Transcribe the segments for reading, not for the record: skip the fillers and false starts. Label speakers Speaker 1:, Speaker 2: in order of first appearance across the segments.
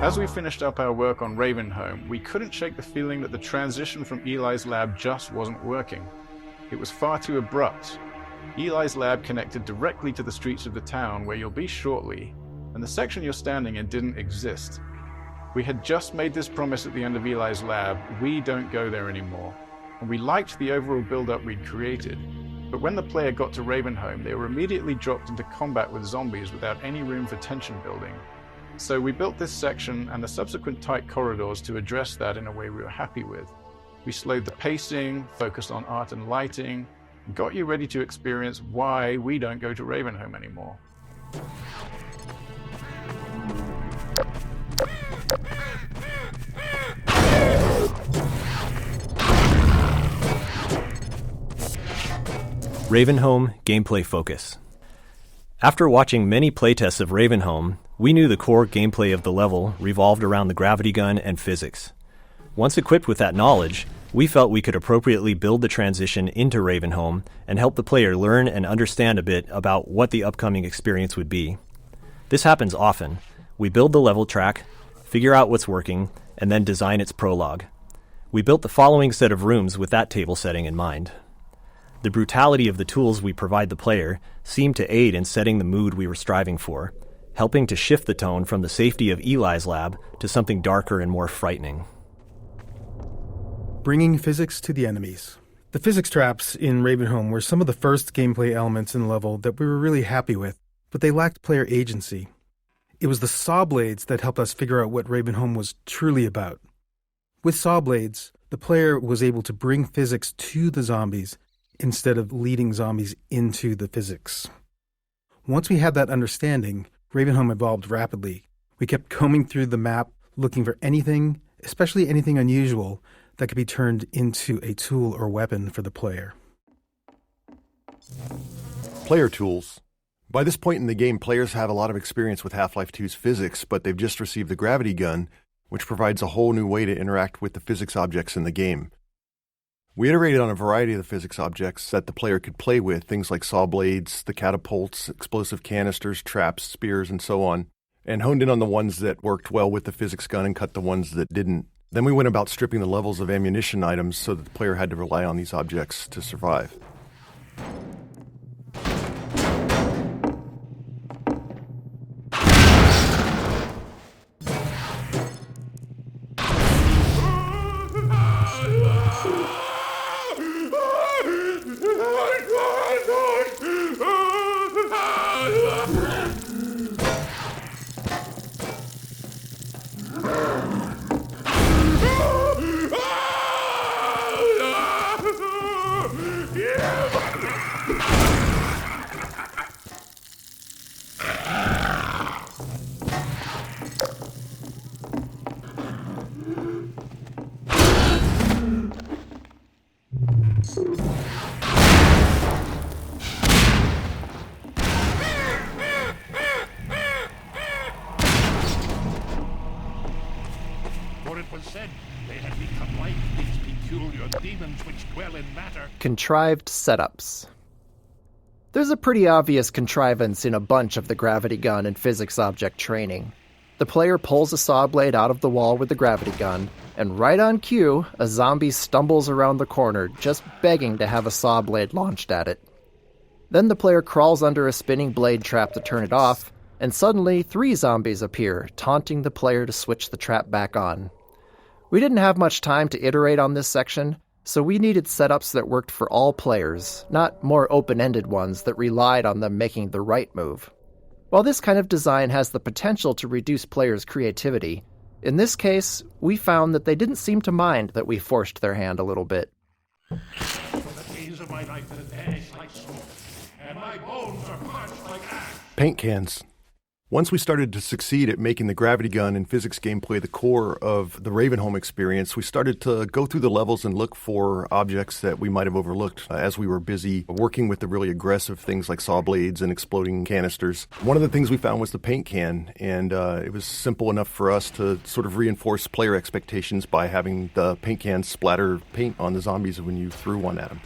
Speaker 1: As we finished up our work on Ravenholm, we couldn't shake the feeling that the transition from Eli's lab just wasn't working. It was far too abrupt. Eli's lab connected directly to the streets of the town where you'll be shortly, and the section you're standing in didn't exist. We had just made this promise at the end of Eli's lab: we don't go there anymore. And we liked the overall build-up we'd created. But when the player got to Ravenholm, they were immediately dropped into combat with zombies without any room for tension building. So we built this section and the subsequent tight corridors to address that in a way we were happy with. We slowed the pacing, focused on art and lighting, and got you ready to experience why we don't go to Ravenholm anymore.
Speaker 2: Ravenholm Gameplay Focus. After watching many playtests of Ravenholm, we knew the core gameplay of the level revolved around the gravity gun and physics. Once equipped with that knowledge, we felt we could appropriately build the transition into Ravenholm and help the player learn and understand a bit about what the upcoming experience would be. This happens often. We build the level track, figure out what's working, and then design its prologue. We built the following set of rooms with that table setting in mind. The brutality of the tools we provide the player seemed to aid in setting the mood we were striving for, helping to shift the tone from the safety of Eli's lab to something darker and more frightening.
Speaker 3: Bringing physics to the enemies. The physics traps in Ravenholm were some of the first gameplay elements in the level that we were really happy with, but they lacked player agency. It was the saw blades that helped us figure out what Ravenholm was truly about. With saw blades, the player was able to bring physics to the zombies instead of leading zombies into the physics. Once we had that understanding, Ravenholm evolved rapidly. We kept combing through the map, looking for anything, especially anything unusual, that could be turned into a tool or weapon for the player.
Speaker 4: Player tools. By this point in the game, players have a lot of experience with Half-Life 2's physics, but they've just received the gravity gun, which provides a whole new way to interact with the physics objects in the game. We iterated on a variety of the physics objects that the player could play with, things like saw blades, the catapults, explosive canisters, traps, spears, and so on, and honed in on the ones that worked well with the physics gun and cut the ones that didn't. Then we went about stripping the levels of ammunition items so that the player had to rely on these objects to survive.
Speaker 5: For it was said they had become like these peculiar demons which dwell in matter.
Speaker 6: Contrived setups. There's a pretty obvious contrivance in a bunch of the gravity gun and physics object training. The player pulls a saw blade out of the wall with the gravity gun, and right on cue, a zombie stumbles around the corner, just begging to have a saw blade launched at it. Then the player crawls under a spinning blade trap to turn it off, and suddenly 3 zombies appear, taunting the player to switch the trap back on. We didn't have much time to iterate on this section, so we needed setups that worked for all players, not more open-ended ones that relied on them making the right move. While this kind of design has the potential to reduce players' creativity, in this case, we found that they didn't seem to mind that we forced their hand a little bit.
Speaker 5: For the days of my life that vanish like smoke, and my bones are parched like ash.
Speaker 4: Paint cans. Once we started to succeed at making the gravity gun and physics gameplay the core of the Ravenholm experience, we started to go through the levels and look for objects that we might have overlooked as we were busy working with the really aggressive things like saw blades and exploding canisters. One of the things we found was the paint can, and it was simple enough for us to sort of reinforce player expectations by having the paint can splatter paint on the zombies when you threw one at them.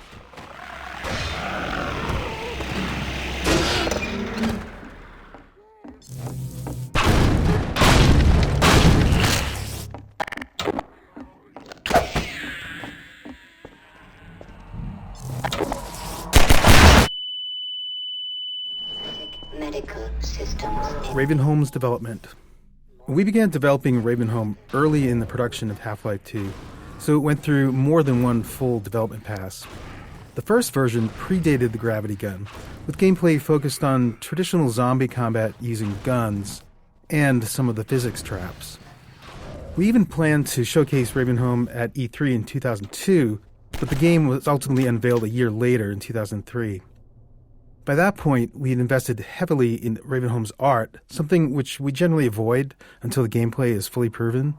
Speaker 7: medical systems.
Speaker 3: Ravenholm's development. We began developing Ravenholm early in the production of Half-Life 2, so it went through more than one full development pass. The first version predated the gravity gun, with gameplay focused on traditional zombie combat using guns and some of the physics traps. We even planned to showcase Ravenholm at E3 in 2002, but the game was ultimately unveiled a year later in 2003. By that point, we had invested heavily in Ravenholm's art, something which we generally avoid until the gameplay is fully proven.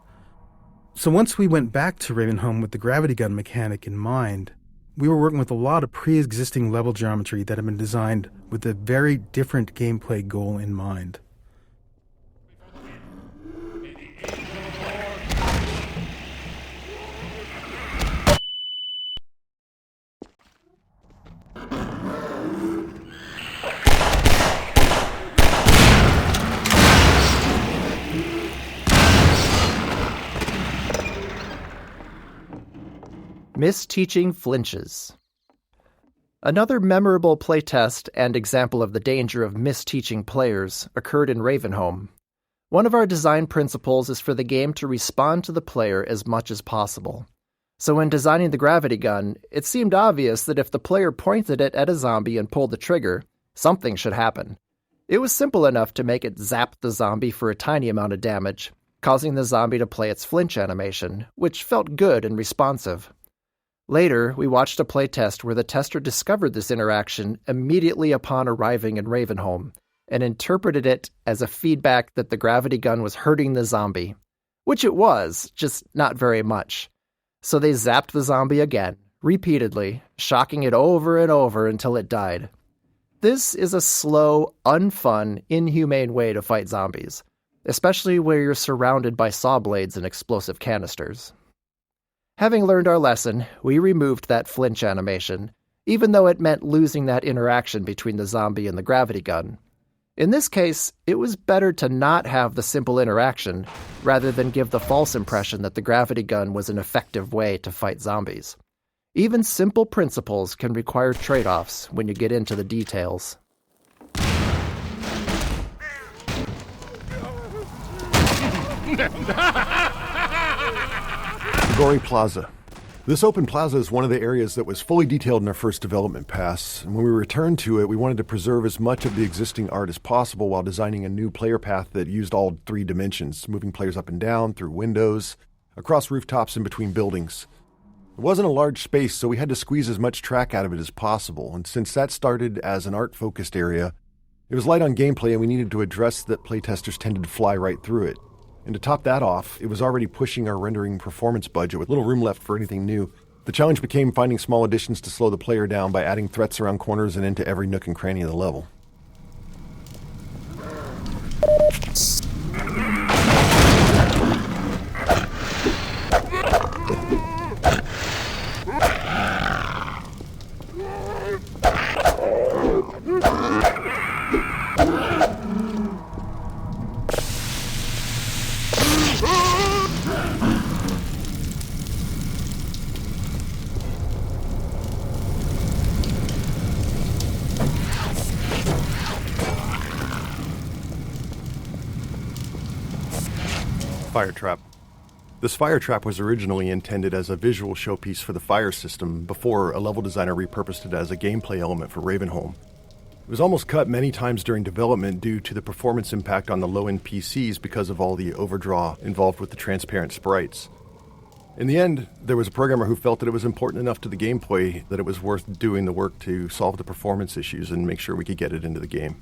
Speaker 3: So once we went back to Ravenholm with the gravity gun mechanic in mind, we were working with a lot of pre-existing level geometry that had been designed with a very different gameplay goal in mind.
Speaker 6: Misteaching flinches. Another memorable playtest and example of the danger of misteaching players occurred in Ravenholm. One of our design principles is for the game to respond to the player as much as possible. So when designing the gravity gun, it seemed obvious that if the player pointed it at a zombie and pulled the trigger, something should happen. It was simple enough to make it zap the zombie for a tiny amount of damage, causing the zombie to play its flinch animation, which felt good and responsive. Later, we watched a playtest where the tester discovered this interaction immediately upon arriving in Ravenholm, and interpreted it as a feedback that the gravity gun was hurting the zombie. Which it was, just not very much. So they zapped the zombie again, repeatedly, shocking it over and over until it died. This is a slow, unfun, inhumane way to fight zombies, especially where you're surrounded by saw blades and explosive canisters. Having learned our lesson, we removed that flinch animation, even though it meant losing that interaction between the zombie and the gravity gun. In this case, it was better to not have the simple interaction, rather than give the false impression that the gravity gun was an effective way to fight zombies. Even simple principles can require trade-offs when you get into the details.
Speaker 4: Gory Plaza. This open plaza is one of the areas that was fully detailed in our first development pass, and when we returned to it, we wanted to preserve as much of the existing art as possible while designing a new player path that used all 3 dimensions, moving players up and down, through windows, across rooftops, and between buildings. It wasn't a large space, so we had to squeeze as much track out of it as possible, and since that started as an art-focused area, it was light on gameplay and we needed to address that playtesters tended to fly right through it. And to top that off, it was already pushing our rendering performance budget with little room left for anything new. The challenge became finding small additions to slow the player down by adding threats around corners and into every nook and cranny of the level. Fire trap. This fire trap was originally intended as a visual showpiece for the fire system before a level designer repurposed it as a gameplay element for Ravenholm. It was almost cut many times during development due to the performance impact on the low-end PCs because of all the overdraw involved with the transparent sprites. In the end, there was a programmer who felt that it was important enough to the gameplay that it was worth doing the work to solve the performance issues and make sure we could get it into the game.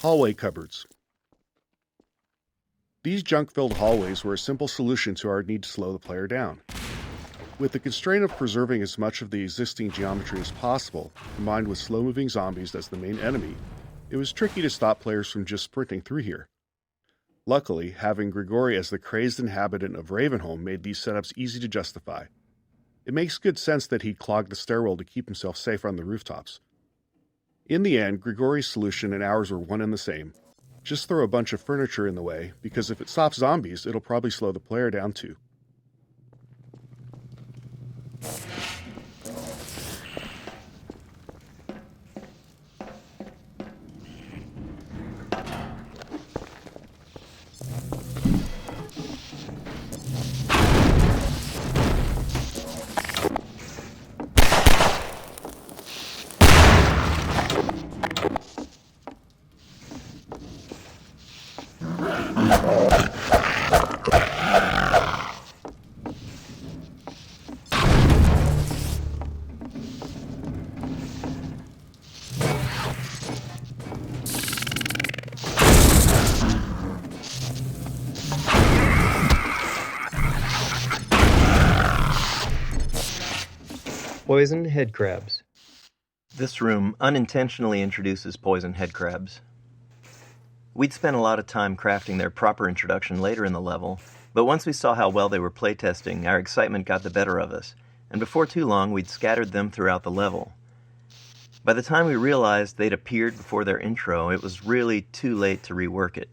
Speaker 7: Hallway cupboards. These junk-filled hallways were a simple solution to our need to slow the player down. With the constraint of preserving as much of the existing geometry as possible, combined with slow-moving zombies as the main enemy, it was tricky to stop players from just sprinting through here. Luckily, having Grigori as the crazed inhabitant of Ravenholm made these setups easy to justify. It makes good sense that he'd clog the stairwell to keep himself safe on the rooftops. In the end, Grigori's solution and ours were one and the same. Just throw a bunch of furniture in the way, because if it stops zombies, it'll probably slow the player down too.
Speaker 2: Poison head crabs. This room unintentionally introduces poison head crabs. We'd spent a lot of time crafting their proper introduction later in the level, but once we saw how well they were playtesting, our excitement got the better of us, and before too long we'd scattered them throughout the level. By the time we realized they'd appeared before their intro, it was really too late to rework it.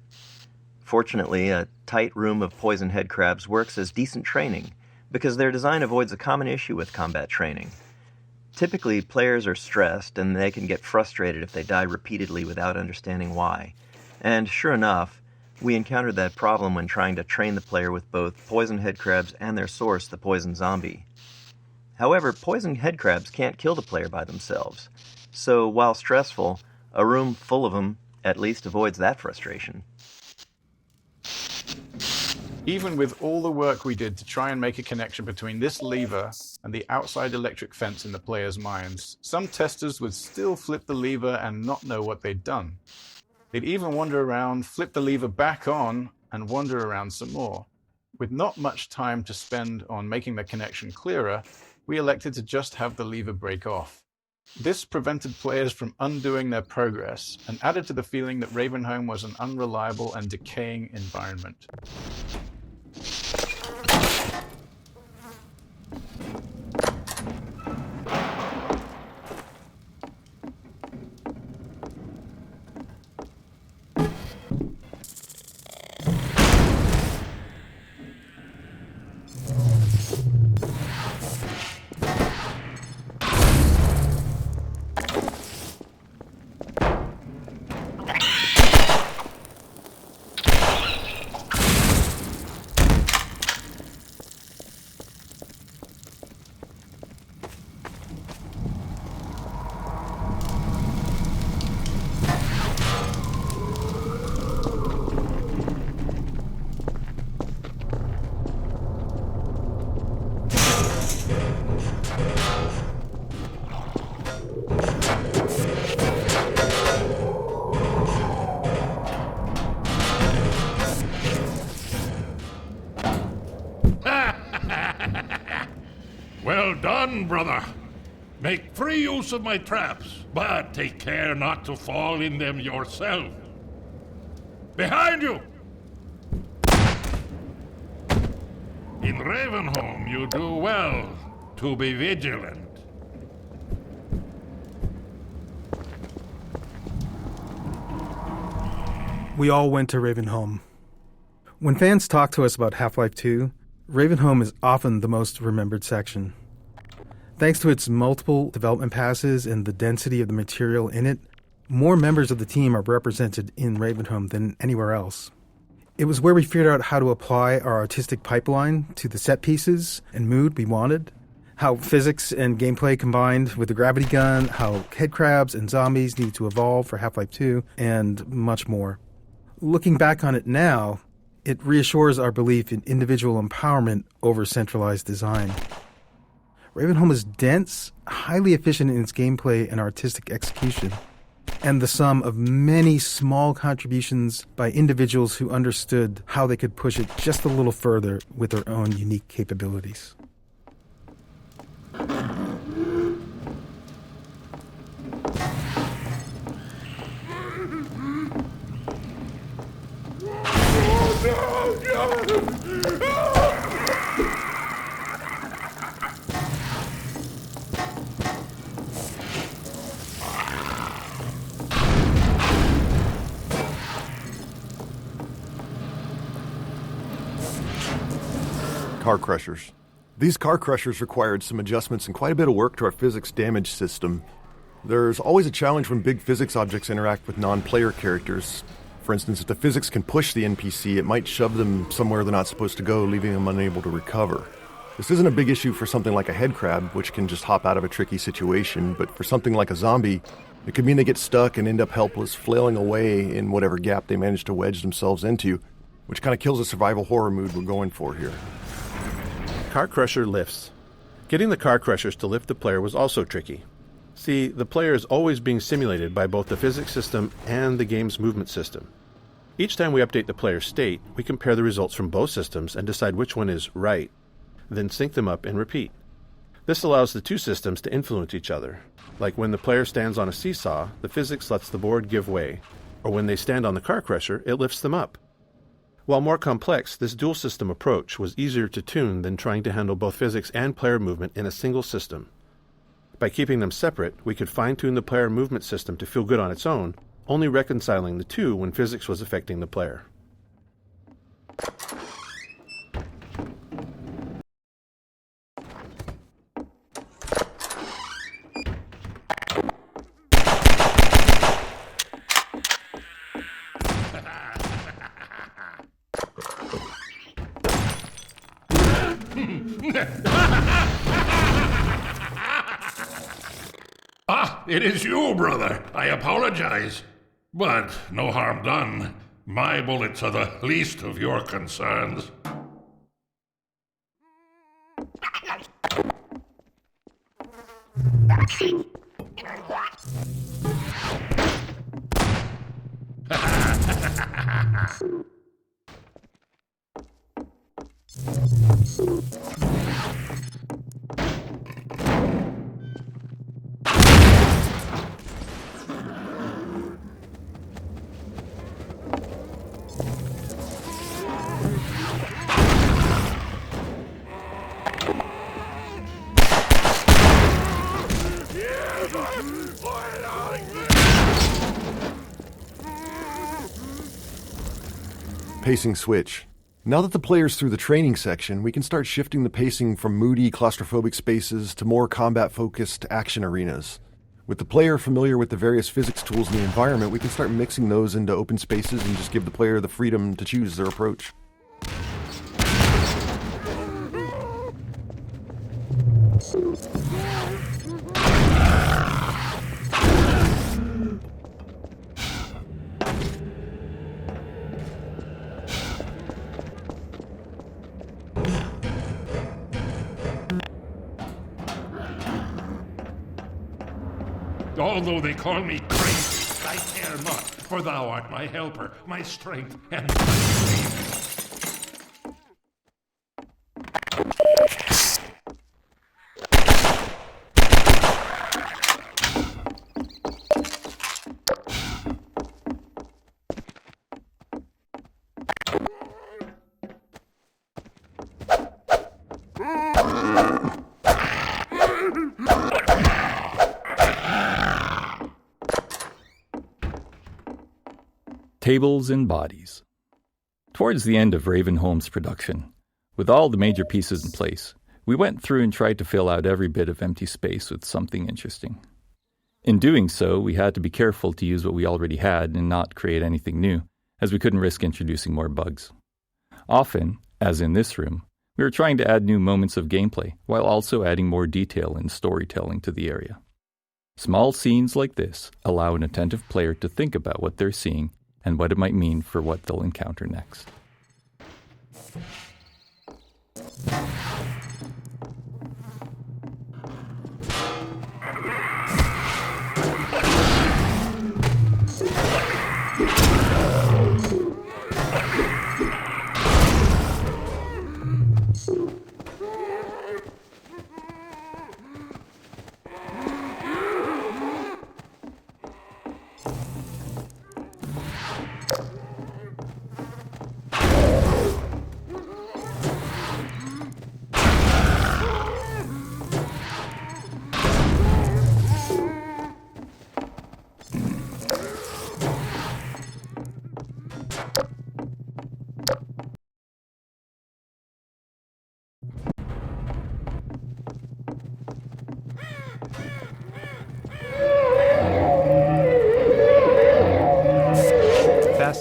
Speaker 2: Fortunately, a tight room of poison head crabs works as decent training, because their design avoids a common issue with combat training. Typically, players are stressed and they can get frustrated if they die repeatedly without understanding why. And sure enough, we encountered that problem when trying to train the player with both poison head crabs and their source, the poison zombie. However, poison head crabs can't kill the player by themselves, so while stressful, a room full of them at least avoids that frustration.
Speaker 1: Even with all the work we did to try and make a connection between this lever and the outside electric fence in the players' minds, some testers would still flip the lever and not know what they'd done. They'd even wander around, flip the lever back on, and wander around some more. With not much time to spend on making the connection clearer, we elected to just have the lever break off. This prevented players from undoing their progress and added to the feeling that Ravenholm was an unreliable and decaying environment.
Speaker 5: Well done, brother. Make free use of my traps, but take care not to fall in them yourself. Behind you! In Ravenholm, you do well to be vigilant.
Speaker 3: We all went to Ravenholm. When fans talk to us about Half-Life 2, Ravenholm is often the most remembered section. Thanks to its multiple development passes and the density of the material in it, more members of the team are represented in Ravenholm than anywhere else. It was where we figured out how to apply our artistic pipeline to the set pieces and mood we wanted, how physics and gameplay combined with the gravity gun, how headcrabs and zombies needed to evolve for Half-Life 2, and much more. Looking back on it now, it reassures our belief in individual empowerment over centralized design. Ravenholm is dense, highly efficient in its gameplay and artistic execution. and the sum of many small contributions by individuals who understood how they could push it just a little further with their own unique capabilities.
Speaker 4: Car crushers. These car crushers required some adjustments and quite a bit of work to our physics damage system. There's always a challenge when big physics objects interact with non-player characters. For instance, if the physics can push the NPC, it might shove them somewhere they're not supposed to go, leaving them unable to recover. This isn't a big issue for something like a head crab, which can just hop out of a tricky situation, but for something like a zombie, it could mean they get stuck and end up helpless, flailing away in whatever gap they manage to wedge themselves into, which kind of kills the survival horror mood we're going for here.
Speaker 8: Car crusher lifts. Getting the car crushers to lift the player was also tricky. See, the player is always being simulated by both the physics system and the game's movement system. Each time we update the player's state, we compare the results from both systems and decide which one is right, then sync them up and repeat. This allows the two systems to influence each other. Like when the player stands on a seesaw, the physics lets the board give way, or when they stand on the car crusher, it lifts them up. While more complex, this dual system approach was easier to tune than trying to handle both physics and player movement in a single system. By keeping them separate, we could fine-tune the player movement system to feel good on its own, only reconciling the two when physics was affecting the player.
Speaker 5: It is you, brother. I apologize. But no harm done. My bullets are the least of your concerns.
Speaker 4: Pacing switch. Now that the player's through the training section, we can start shifting the pacing from moody, claustrophobic spaces to more combat-focused action arenas. With the player familiar with the various physics tools in the environment, we can start mixing those into open spaces and just give the player the freedom to choose their approach.
Speaker 5: Although they call me crazy, I care not, for thou art my helper, my strength, and my redeemer.
Speaker 9: Tables and bodies. Towards the end of Ravenholm's production, with all the major pieces in place, we went through and tried to fill out every bit of empty space with something interesting. In doing so, we had to be careful to use what we already had and not create anything new, as we couldn't risk introducing more bugs. Often, as in this room, we were trying to add new moments of gameplay, while also adding more detail and storytelling to the area. Small scenes like this allow an attentive player to think about what they're seeing and what it might mean for what they'll encounter next.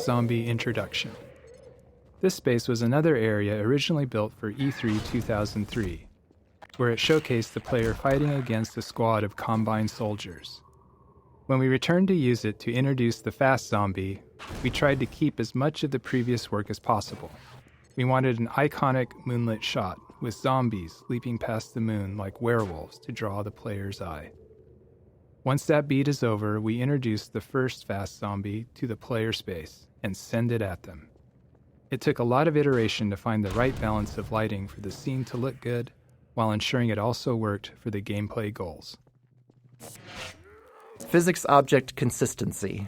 Speaker 10: Fast Zombie Introduction. This space was another area originally built for E3 2003, where it showcased the player fighting against a squad of Combine soldiers. When we returned to use it to introduce the Fast Zombie, we tried to keep as much of the previous work as possible. We wanted an iconic moonlit shot with zombies leaping past the moon like werewolves to draw the player's eye. Once that beat is over, we introduce the first Fast Zombie to the player space and send it at them. It took a lot of iteration to find the right balance of lighting for the scene to look good, while ensuring it also worked for the gameplay goals.
Speaker 6: Physics object consistency.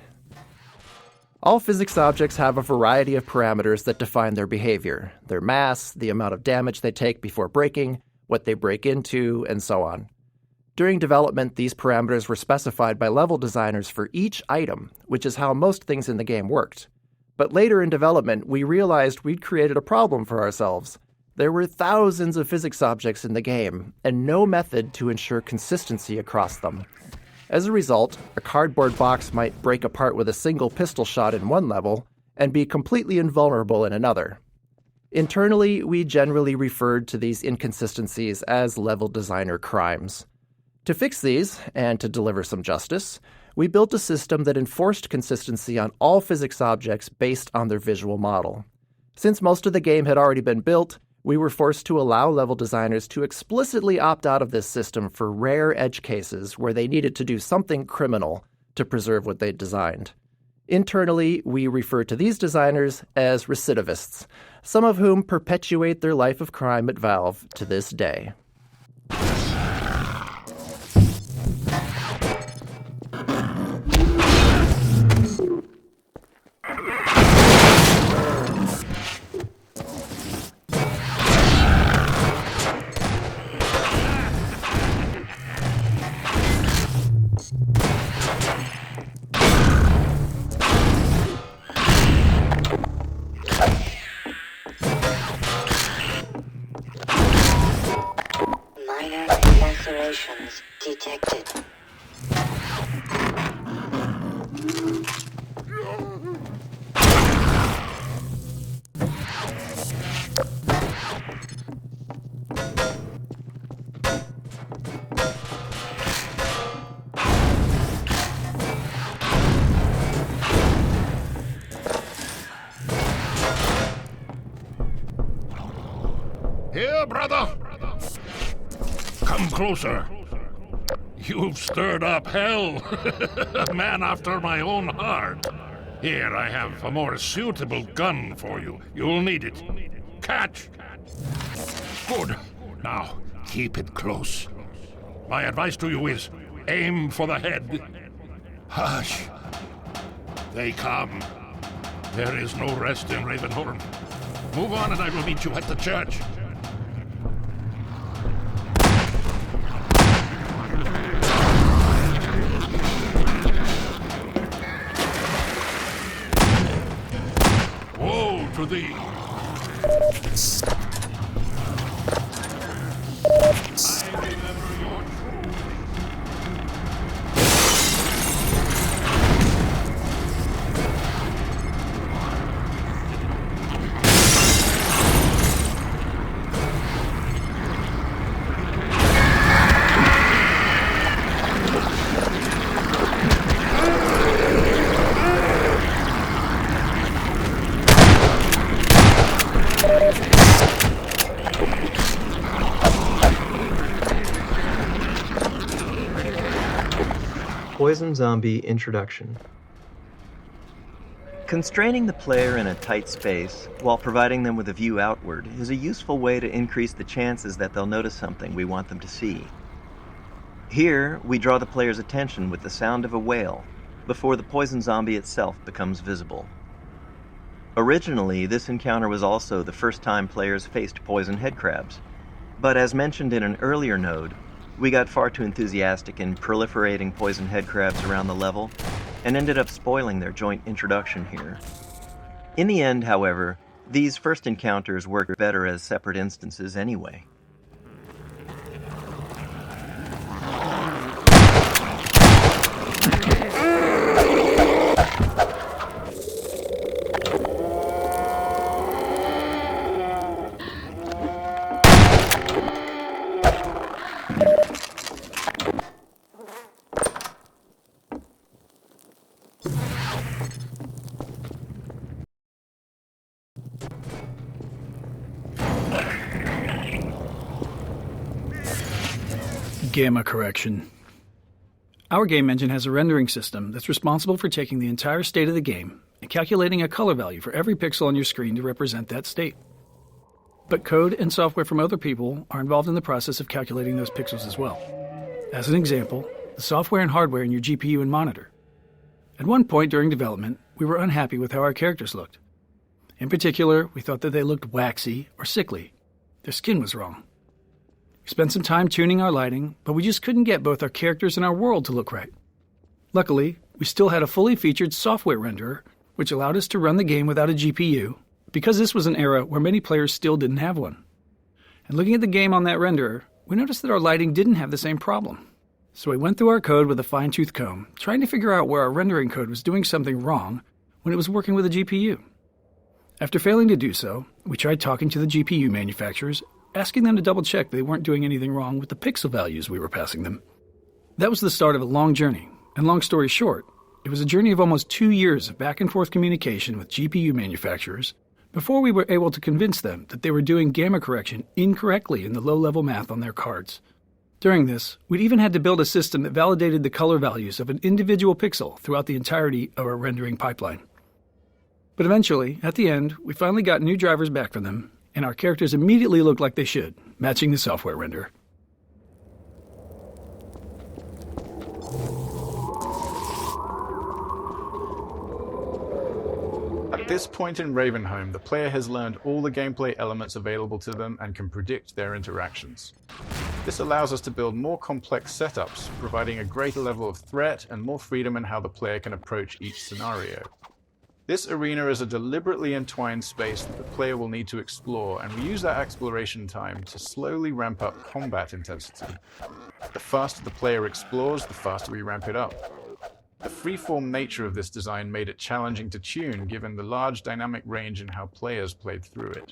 Speaker 6: All physics objects have a variety of parameters that define their behavior: their mass, the amount of damage they take before breaking, what they break into, and so on. During development, these parameters were specified by level designers for each item, which is how most things in the game worked. But later in development, we realized we'd created a problem for ourselves. There were thousands of physics objects in the game, and no method to ensure consistency across them. As a result, a cardboard box might break apart with a single pistol shot in one level, and be completely invulnerable in another. Internally, we generally referred to these inconsistencies as level designer crimes. To fix these, and to deliver some justice, we built a system that enforced consistency on all physics objects based on their visual model. Since most of the game had already been built, we were forced to allow level designers to explicitly opt out of this system for rare edge cases where they needed to do something criminal to preserve what they'd designed. Internally, we refer to these designers as recidivists, some of whom perpetuate their life of crime at Valve to this day.
Speaker 11: Lacerations detected.
Speaker 5: Here, brother! Come closer. You've stirred up hell. A man after my own heart. Here, I have a more suitable gun for you. You'll need it. Catch! Good. Now, keep it close. My advice to you is, aim for the head. Hush. They come. There is no rest in Ravenholm. Move on and I will meet you at the church. Woe to thee! I remember your
Speaker 12: Poison Zombie Introduction. Constraining the player in a tight space while providing them with a view outward is a useful way to increase the chances that they'll notice something we want them to see. Here, we draw the player's attention with the sound of a wail before the poison zombie itself becomes visible. Originally, this encounter was also the first time players faced poison headcrabs, but as mentioned in an earlier node, we got far too enthusiastic in proliferating poison headcrabs around the level and ended up spoiling their joint introduction here. In the end, however, these first encounters work better as separate instances anyway.
Speaker 11: Gamma correction. Our game engine has a rendering system that's responsible for taking the entire state of the game and calculating a color value for every pixel on your screen to represent that state. But code and software from other people are involved in the process of calculating those pixels as well. As an example, the software and hardware in your GPU and monitor. At one point during development, we were unhappy with how our characters looked. In particular, we thought that they looked waxy or sickly. Their skin was wrong. We spent some time tuning our lighting, but we just couldn't get both our characters and our world to look right. Luckily, we still had a fully featured software renderer, which allowed us to run the game without a GPU, because this was an era where many players still didn't have one. And looking at the game on that renderer, we noticed that our lighting didn't have the same problem. So we went through our code with a fine-tooth comb, trying to figure out where our rendering code was doing something wrong when it was working with a GPU. After failing to do so, we tried talking to the GPU manufacturers, asking them to double-check they weren't doing anything wrong with the pixel values we were passing them. That was the start of a long journey, and long story short, it was a journey of almost 2 years of back-and-forth communication with GPU manufacturers before we were able to convince them that they were doing gamma correction incorrectly in the low-level math on their cards. During this, we'd even had to build a system that validated the color values of an individual pixel throughout the entirety of our rendering pipeline. But eventually, at the end, we finally got new drivers back from them, and our characters immediately looked like they should, matching the software render.
Speaker 1: At this point in Ravenholm, the player has learned all the gameplay elements available to them and can predict their interactions. This allows us to build more complex setups, providing a greater level of threat and more freedom in how the player can approach each scenario. This arena is a deliberately entwined space that the player will need to explore, and we use that exploration time to slowly ramp up combat intensity. The faster the player explores, the faster we ramp it up. The freeform nature of this design made it challenging to tune, given the large dynamic range in how players played through it.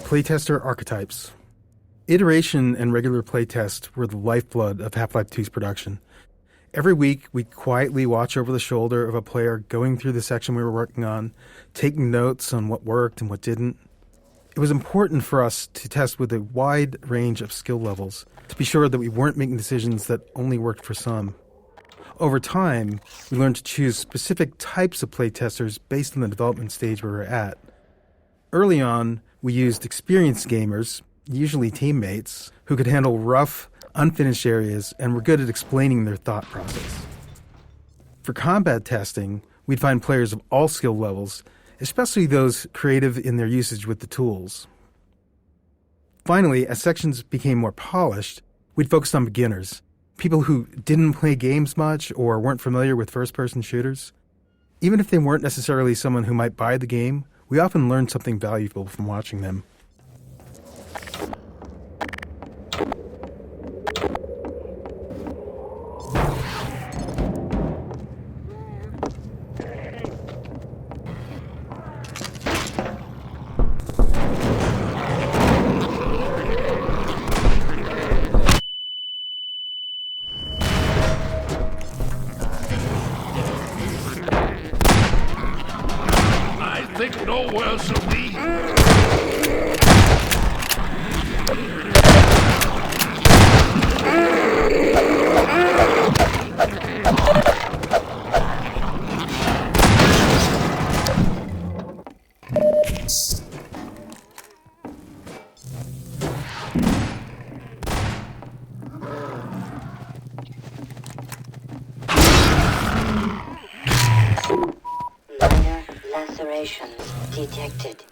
Speaker 3: Playtester archetypes. Iteration and regular playtest were the lifeblood of Half-Life 2's production. Every week, we'd quietly watch over the shoulder of a player going through the section we were working on, taking notes on what worked and what didn't. It was important for us to test with a wide range of skill levels to be sure that we weren't making decisions that only worked for some. Over time, we learned to choose specific types of playtesters based on the development stage we were at. Early on, we used experienced gamers, usually teammates, who could handle rough, unfinished areas and were good at explaining their thought process. For combat testing, we'd find players of all skill levels, especially those creative in their usage with the tools. Finally, as sections became more polished, we'd focus on beginners, people who didn't play games much or weren't familiar with first-person shooters. Even if they weren't necessarily someone who might buy the game, we often learned something valuable from watching them.
Speaker 5: Think no worse of me.
Speaker 13: Lacerations detected.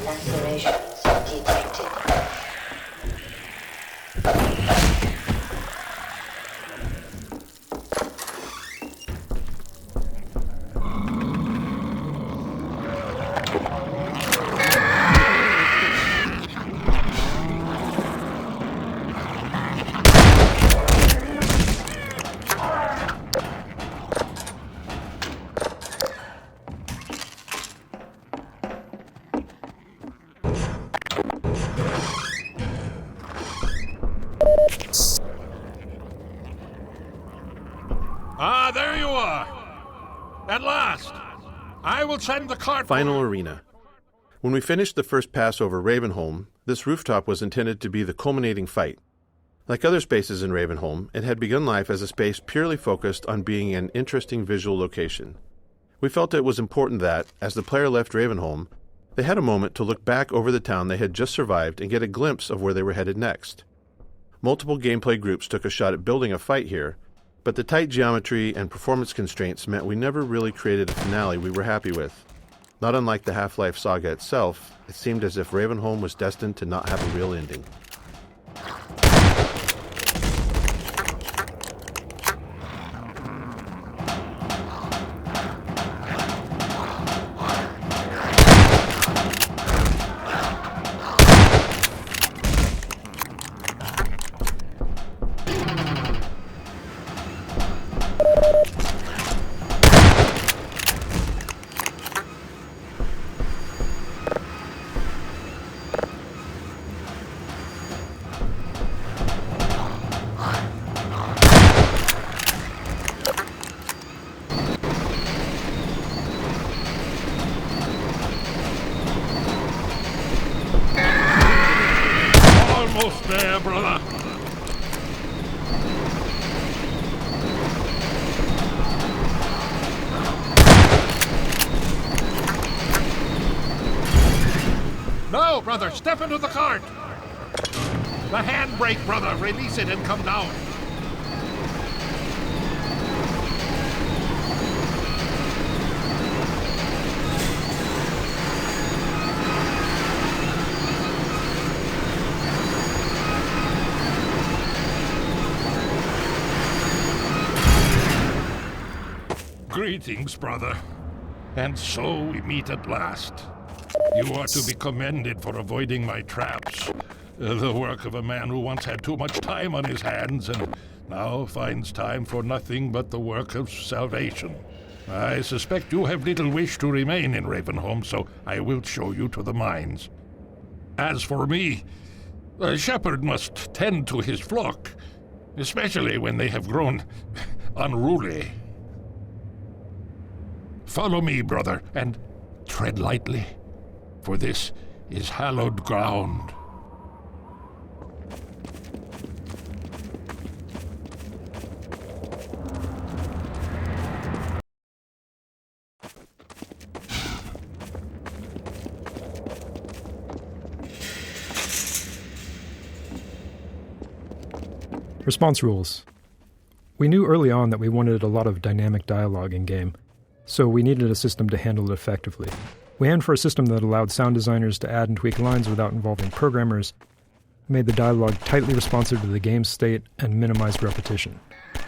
Speaker 13: Lacerations detected.
Speaker 5: Ah, there you are. At last. I will send the cart.
Speaker 8: Final arena. When we finished the first pass over Ravenholm, this rooftop was intended to be the culminating fight. Like other spaces in Ravenholm, it had begun life as a space purely focused on being an interesting visual location. We felt it was important that, as the player left Ravenholm, they had a moment to look back over the town they had just survived and get a glimpse of where they were headed next. Multiple gameplay groups took a shot at building a fight here, but the tight geometry and performance constraints meant we never really created a finale we were happy with. Not unlike the Half-Life saga itself, it seemed as if Ravenholm was destined to not have a real ending.
Speaker 5: Almost there, brother. No, brother, step into the cart. The handbrake, brother. Release it and come down. Greetings, brother. And so we meet at last. You are to be commended for avoiding my traps. The work of a man who once had too much time on his hands and now finds time for nothing but the work of salvation. I suspect you have little wish to remain in Ravenholm, so I will show you to the mines. As for me, a shepherd must tend to his flock, especially when they have grown unruly. Follow me, brother, and tread lightly, for this is hallowed ground.
Speaker 14: Response rules. We knew early on that we wanted a lot of dynamic dialogue in-game, so we needed a system to handle it effectively. We aimed for a system that allowed sound designers to add and tweak lines without involving programmers, made the dialogue tightly responsive to the game's state, and minimized repetition.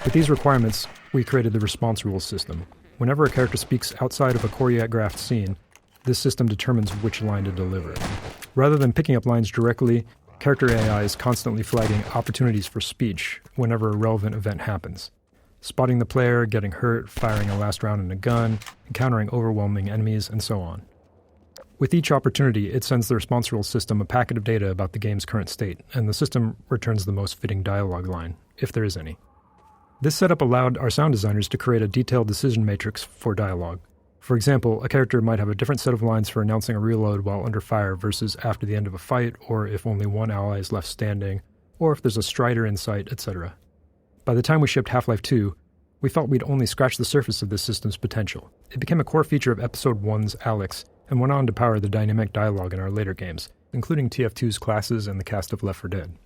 Speaker 14: With these requirements, we created the response rules system. Whenever a character speaks outside of a choreographed scene, this system determines which line to deliver. Rather than picking up lines directly, character AI is constantly flagging opportunities for speech whenever a relevant event happens. Spotting the player, getting hurt, firing a last round in a gun, encountering overwhelming enemies, and so on. With each opportunity, it sends the response rule system a packet of data about the game's current state, and the system returns the most fitting dialogue line, if there is any. This setup allowed our sound designers to create a detailed decision matrix for dialogue. For example, a character might have a different set of lines for announcing a reload while under fire versus after the end of a fight, or if only one ally is left standing, or if there's a strider in sight, etc. By the time we shipped Half-Life 2, we felt we'd only scratched the surface of this system's potential. It became a core feature of Episode 1's Alex, and went on to power the dynamic dialogue in our later games, including TF2's classes and the cast of Left 4 Dead.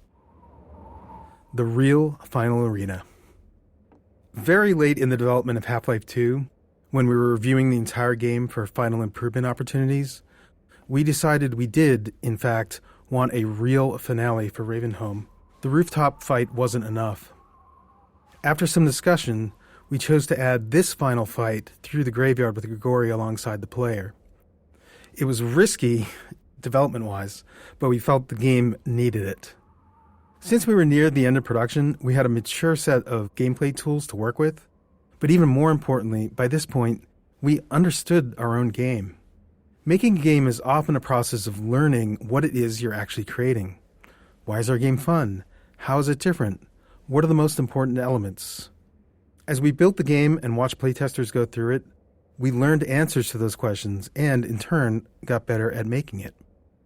Speaker 3: The real final arena. Very late in the development of Half-Life 2, when we were reviewing the entire game for final improvement opportunities, we decided we did, in fact, want a real finale for Ravenholm. The rooftop fight wasn't enough. After some discussion, we chose to add this final fight through the graveyard with Gory alongside the player. It was risky, development-wise, but we felt the game needed it. Since we were near the end of production, we had a mature set of gameplay tools to work with, but even more importantly, by this point, we understood our own game. Making a game is often a process of learning what it is you're actually creating. Why is our game fun? How is it different? What are the most important elements? As we built the game and watched playtesters go through it, we learned answers to those questions and, in turn, got better at making it.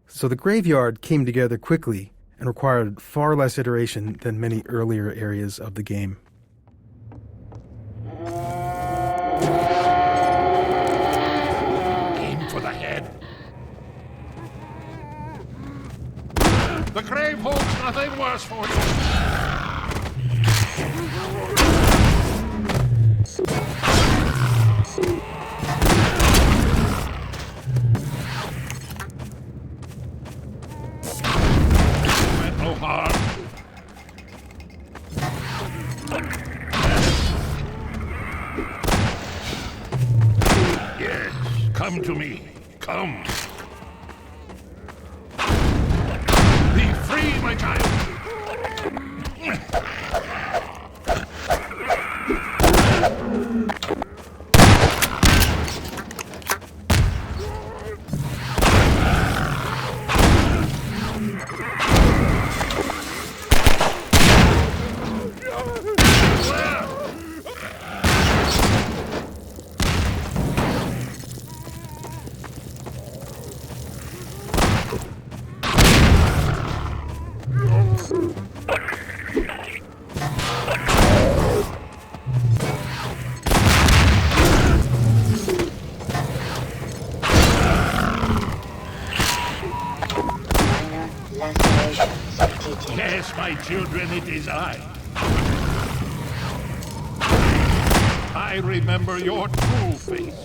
Speaker 3: So the graveyard came together quickly and required far less iteration than many earlier areas of the game.
Speaker 5: Aim for the head. The grave holds nothing worse for you. Meant no harm. Yes, come to me. Come. Be free, my child. Yes, my children, it is I. I remember your true face.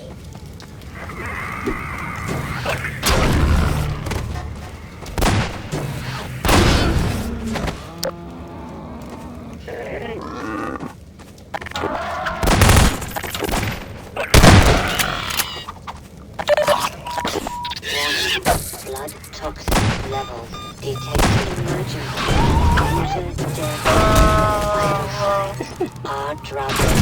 Speaker 13: Blood toxin levels detected. Emergency. User dead. Vital signs are dropping.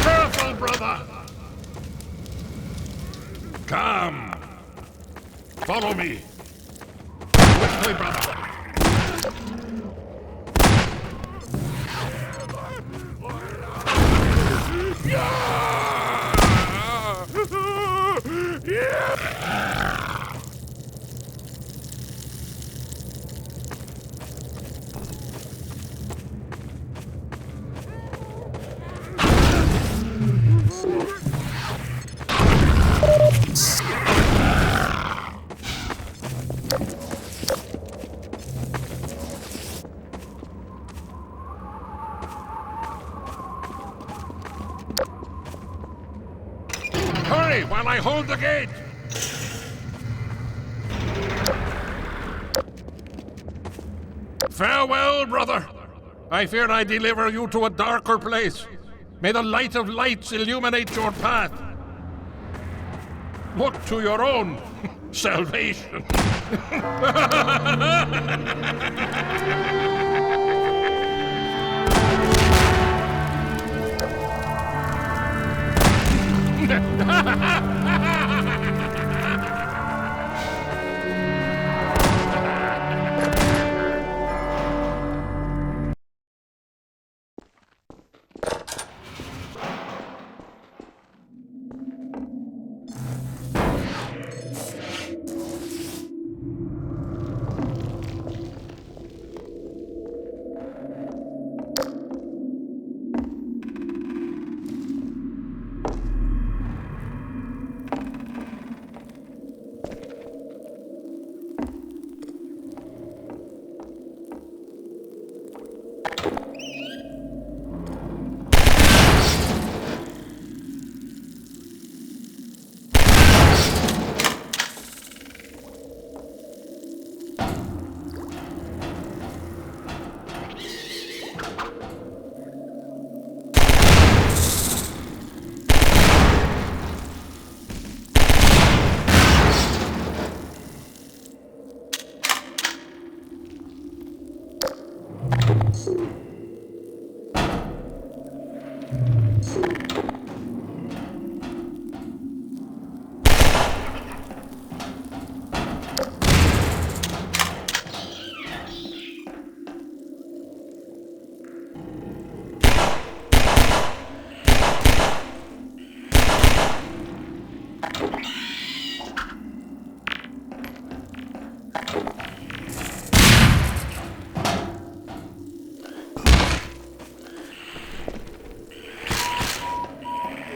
Speaker 5: Careful, brother! Come! Follow me! Quickly, brother! Hurry while I hold the gate! Farewell, brother! I fear I deliver you to a darker place. May the light of lights illuminate your path. Look to your own salvation.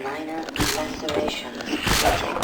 Speaker 13: Minor lacerations detected.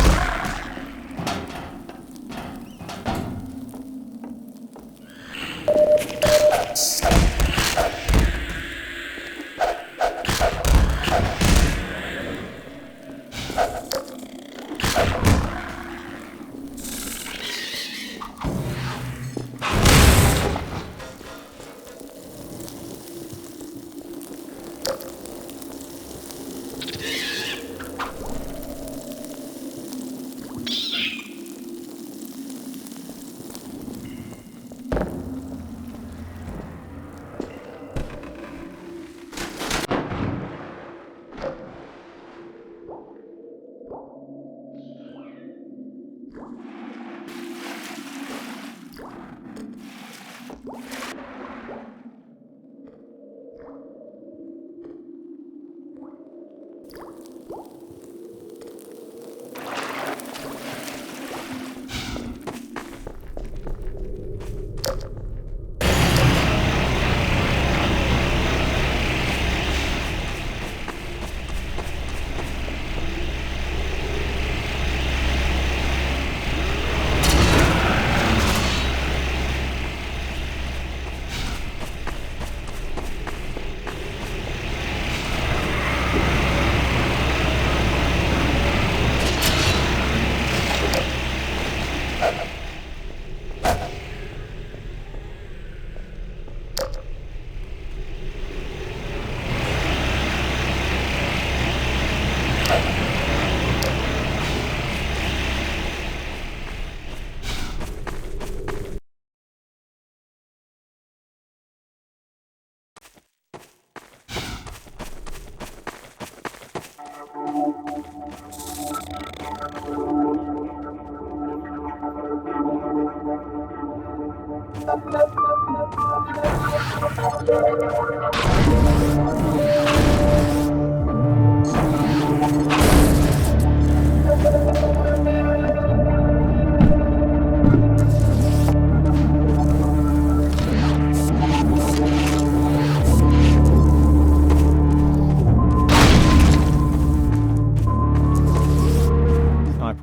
Speaker 2: Sniper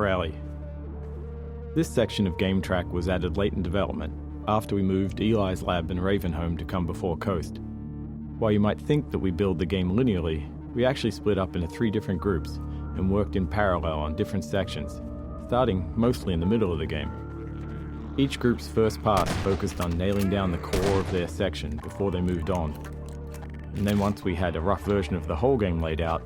Speaker 2: Alley. This section of game track was added late in development, after we moved Eli's lab and Ravenholm to come before Coast. While you might think that we build the game linearly, we actually split up into 3 different groups and worked in parallel on different sections, starting mostly in the middle of the game. Each group's first pass focused on nailing down the core of their section before they moved on. And then once we had a rough version of the whole game laid out,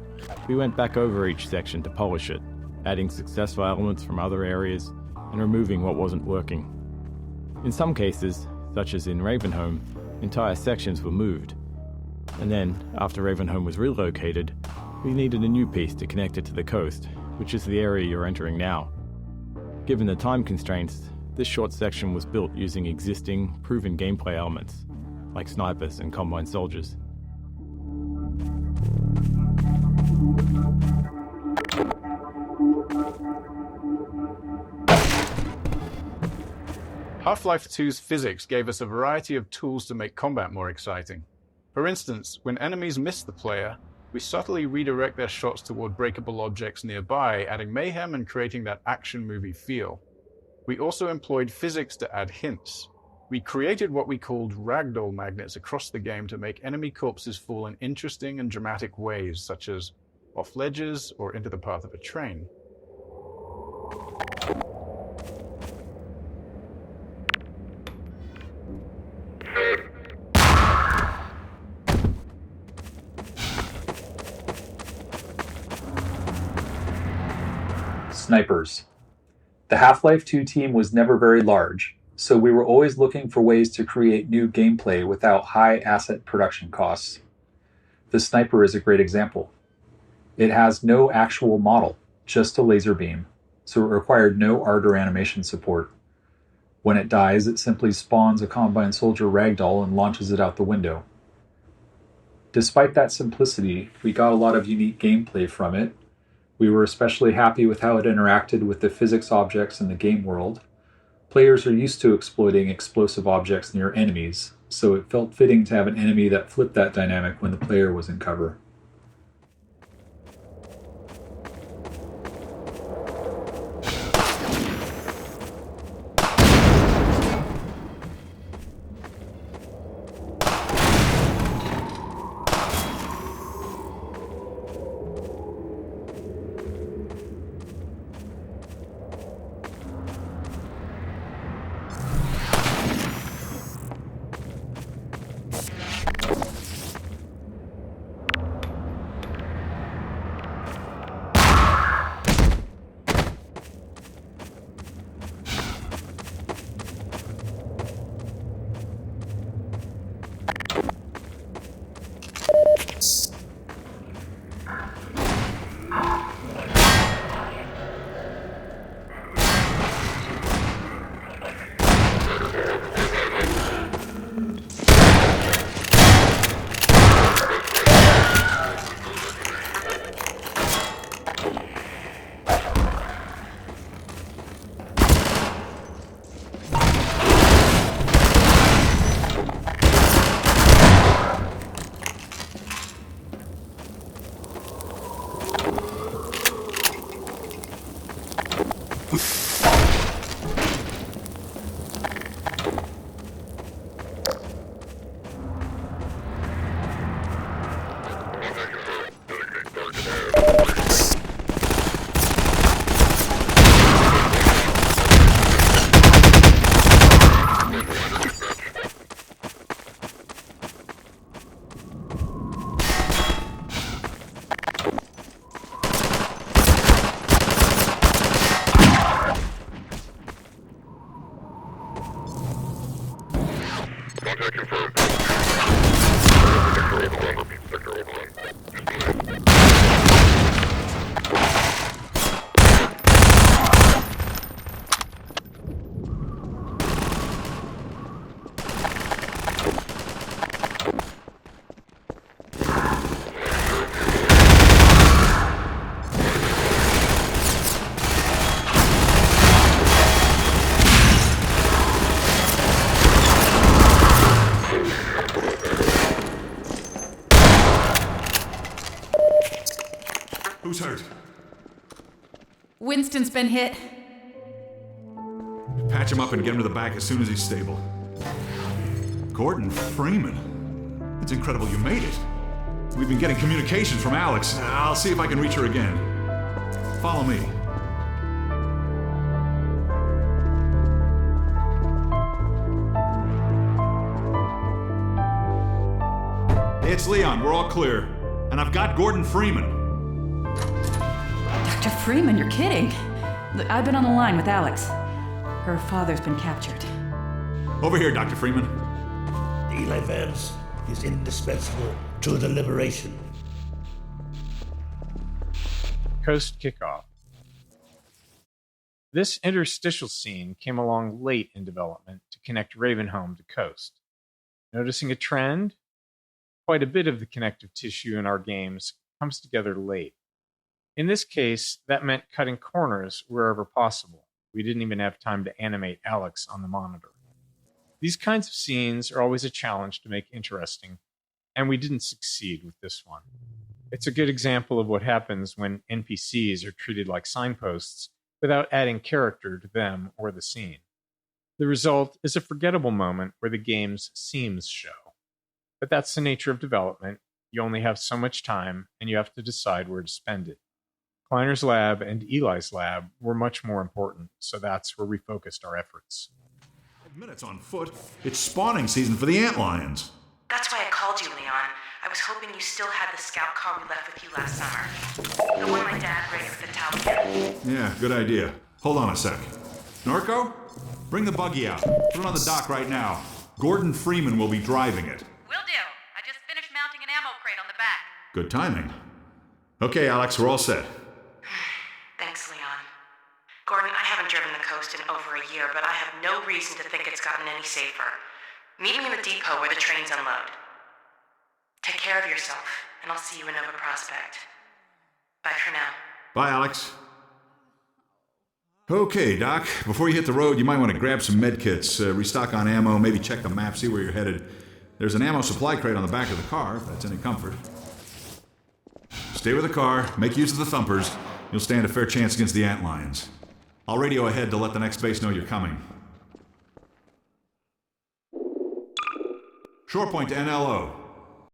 Speaker 2: we went back over each section to polish it, adding successful elements from other areas and removing what wasn't working. In some cases, such as in Ravenholm, entire sections were moved. And then, after Ravenholm was relocated, we needed a new piece to connect it to the coast, which is the area you're entering now. Given the time constraints, this short section was built using existing, proven gameplay elements, like snipers and combine soldiers.
Speaker 1: Half-Life 2's physics gave us a variety of tools to make combat more exciting. For instance, when enemies miss the player, we subtly redirect their shots toward breakable objects nearby, adding mayhem and creating that action movie feel. We also employed physics to add hints. We created what we called ragdoll magnets across the game to make enemy corpses fall in interesting and dramatic ways, such as off ledges or into the path of a train.
Speaker 15: Snipers. The Half-Life 2 team was never very large, so we were always looking for ways to create new gameplay without high asset production costs. The sniper is a great example. It has no actual model, just a laser beam, so it required no art or animation support. When it dies, it simply spawns a Combine Soldier ragdoll and launches it out the window. Despite that simplicity, we got a lot of unique gameplay from it. We were especially happy with how it interacted with the physics objects in the game world. Players are used to exploiting explosive objects near enemies, so it felt fitting to have an enemy that flipped that dynamic when the player was in cover.
Speaker 16: Winston's been hit.
Speaker 17: Patch him up and get him to the back as soon as he's stable. Gordon Freeman. It's incredible you made it. We've been getting communications from Alex. I'll see if I can reach her again. Follow me. It's Leon. We're all clear. And I've got Gordon Freeman.
Speaker 16: Dr. Freeman, you're kidding. Look, I've been on the line with Alex. Her father's been captured.
Speaker 17: Over here, Dr. Freeman.
Speaker 18: Eli Vance is indispensable to the liberation.
Speaker 19: Coast kickoff. This interstitial scene came along late in development to connect Ravenholm to Coast. Noticing a trend? Quite a bit of the connective tissue in our games comes together late. In this case, that meant cutting corners wherever possible. We didn't even have time to animate Alex on the monitor. These kinds of scenes are always a challenge to make interesting, and we didn't succeed with this one. It's a good example of what happens when NPCs are treated like signposts without adding character to them or the scene. The result is a forgettable moment where the game's seams show. But that's the nature of development. You only have so much time, and you have to decide where to spend it. Kleiner's lab and Eli's lab were much more important, so that's where we focused our efforts.
Speaker 17: 5 minutes on foot. It's spawning season for the antlions.
Speaker 20: That's why I called you, Leon. I was hoping you still had the scout car we left with you last summer. The one my dad rigged for the Taliban.
Speaker 17: Yeah, good idea. Hold on a sec. Norco, bring the buggy out. Put it on the dock right now. Gordon Freeman will be driving it.
Speaker 20: Will do. I just finished mounting an ammo crate on the back.
Speaker 17: Good timing. Okay, Alex, we're all set.
Speaker 20: Thanks, Leon. Gordon, I haven't driven the coast in over a year, but I have no reason to think it's gotten any safer. Meet me in the depot where the trains unload. Take care of yourself, and I'll see you in Nova Prospect. Bye for now.
Speaker 17: Bye, Alex. Okay, Doc. Before you hit the road, you might want to grab some med kits, restock on ammo, maybe check the map, see where you're headed. There's an ammo supply crate on the back of the car, if that's any comfort. Stay with the car, make use of the thumpers. You'll stand a fair chance against the antlions. I'll radio ahead to let the next base know you're coming. Shore point to NLO.